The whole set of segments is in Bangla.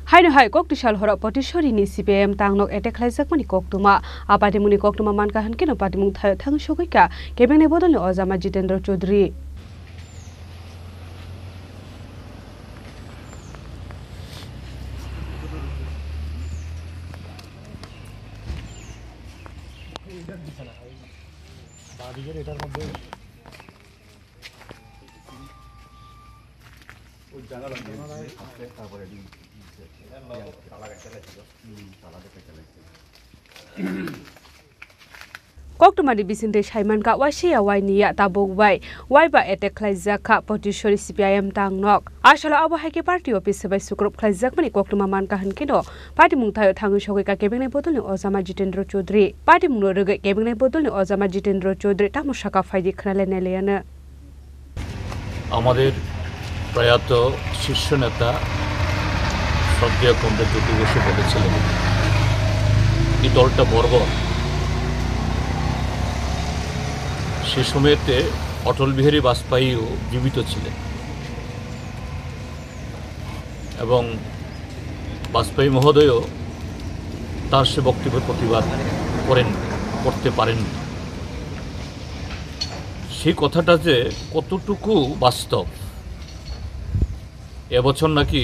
Haino hai kok tishal hora potishori ni CPM tangnok attack khlaijak mani koktuma apati muni koktuma manka hanke no pati mung thayo thang shogoika kebeng ne bodol Ozama Jitendra Chaudhary Koktumari bisinde Shaiman ka washia wainia tabog wai ba attack khlaijak kha potishori CPIM tangnok ashala abo haike party office bai sukrup khlaijak mani koktuma manka hanke no party mung thayo thang shogoika kebeng ne bodol Ozama Jitendra Chaudhary party mung roge kebeng ne bodol Ozama Jitendra Chaudhary tamushaka faidi khnale neleyana আমাদের প্রয়াত শীর্ষ নেতা শ্রদ্ধেয় কমরেড জ্যোতি বসু বলেছিলেন এই দলটা বর্বর সে সময়তে অটল বিহারী বাজপেয়ীও জীবিত ছিলেন এবং বাজপেয়ী মহোদয়ও তার সে বক্তব্যের প্রতিবাদ করতে পারেননি সেই কথাটা যে কতটুকু বাস্তব এবছর নাকি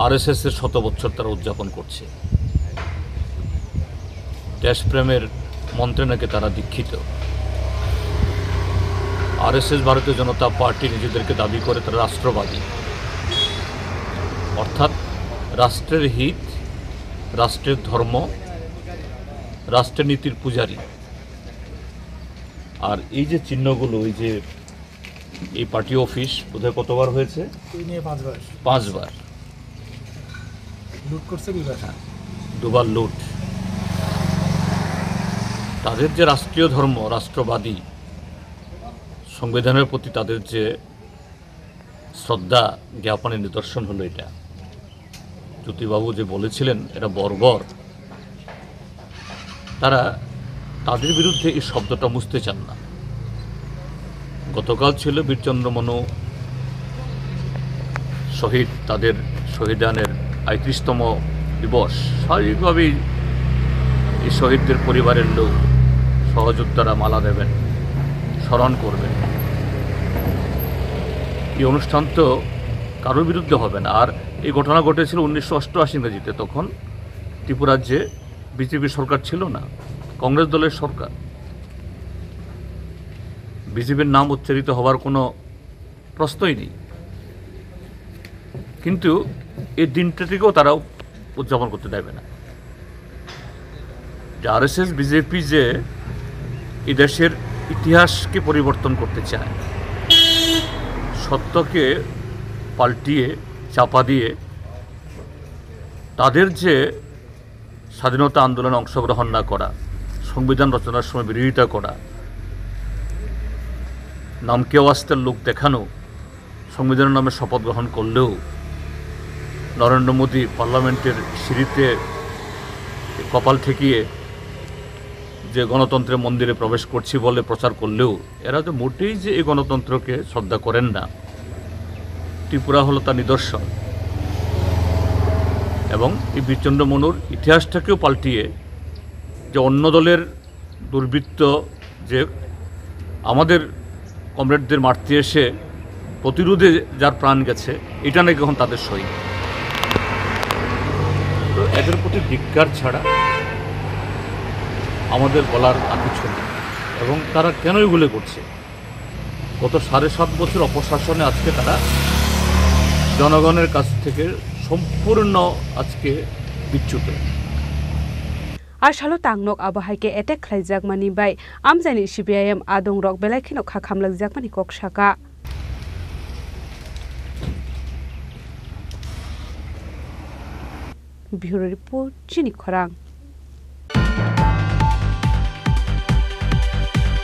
আরএসএস এর 100 বছর তারা উদযাপন করছে দেশপ্রেমের মন্ত্রে নাকি তারা দীক্ষিত আরএসএস ভারতীয় জনতা পার্টি নিজেদেরকে দাবি করে তারা রাষ্ট্রবাদী অর্থাৎ রাষ্ট্রের হিত রাষ্ট্রের ধর্ম রাষ্ট্রের নীতির পূজারী আর এই যে চিহ্নগুলো এই যে এই পার্টি অফিস বোধহয় কতবার হয়েছে 5বার লুট করছে দুবার লুট তাদের যে রাষ্ট্রীয় ধর্ম রাষ্ট্রবাদী সংবিধানের প্রতি তাদের যে শ্রদ্ধা জ্ঞাপনের নিদর্শন হলো এটা জ্যোতিবাবু যে বলেছিলেন এটা বর্বর তারা তাদের বিরুদ্ধে এই শব্দটা মুছতে চান না গতকাল ছিল বীরচন্দ্র মনু শহীদ তাদের শহীদানের ৩৫তম দিবস স্বাভাবিকভাবেই এই শহীদদের পরিবারের লোক সহযোদ্ধারা মালা দেবেন স্মরণ করবেন এই অনুষ্ঠান তো কারোর বিরুদ্ধে হবে না আর এই ঘটনা ঘটেছিল 1988 ইংরেজিতে তখন ত্রিপুরাজ্যে বিজেপি সরকার ছিল না কংগ্রেস দলের সরকার বিজেপির নাম উচ্চারিত হওয়ার কোনো প্রশ্নই নেই কিন্তু এই দিনটাটিকেও তারা উদযাপন করতে দেবে না যে আরএসএস বিজেপি যে এই দেশের ইতিহাসকে পরিবর্তন করতে চায় সত্যকে পাল্টিয়ে চাপা দিয়ে তাদের যে স্বাধীনতা আন্দোলনে অংশগ্রহণ না করা সংবিধান রচনার সময় বিরোধিতা করা নামকে ওয়াস্তের লোক দেখানো সংবিধানের নামে শপথ গ্রহণ করলেও নরেন্দ্র মোদী পার্লামেন্টের সিঁড়িতে কপাল ঠেকিয়ে যে গণতন্ত্রের মন্দিরে প্রবেশ করছি বলে প্রচার করলেও এরা তো মোটেই যে এই গণতন্ত্রকে শ্রদ্ধা করেন না ত্রিপুরা হলো তার নিদর্শন এবং এই বীরচন্দ্র মনুর ইতিহাসটাকেও পাল্টিয়ে যে অন্য দলের দুর্বৃত্ত যে আমাদের কমরেডদের মারতে এসে প্রতিরোধে যার প্রাণ গেছে এটা নাকি এখন তাদের সই তো এদের প্রতি ধিক্কার ছাড়া আমাদের বলার আর কিছু নেই এবং তারা কেন এগুলো করছে গত 7.5 বছর অপশাসনে আজকে তারা জনগণের কাছ থেকে সম্পূর্ণ আজকে বিচ্যুত Ashalo tangnok abahaike attack khlaijak mani bai amjani CPIM adong rok belai khino kha khamlagjak mani kok saka Bureau report Chini Khorang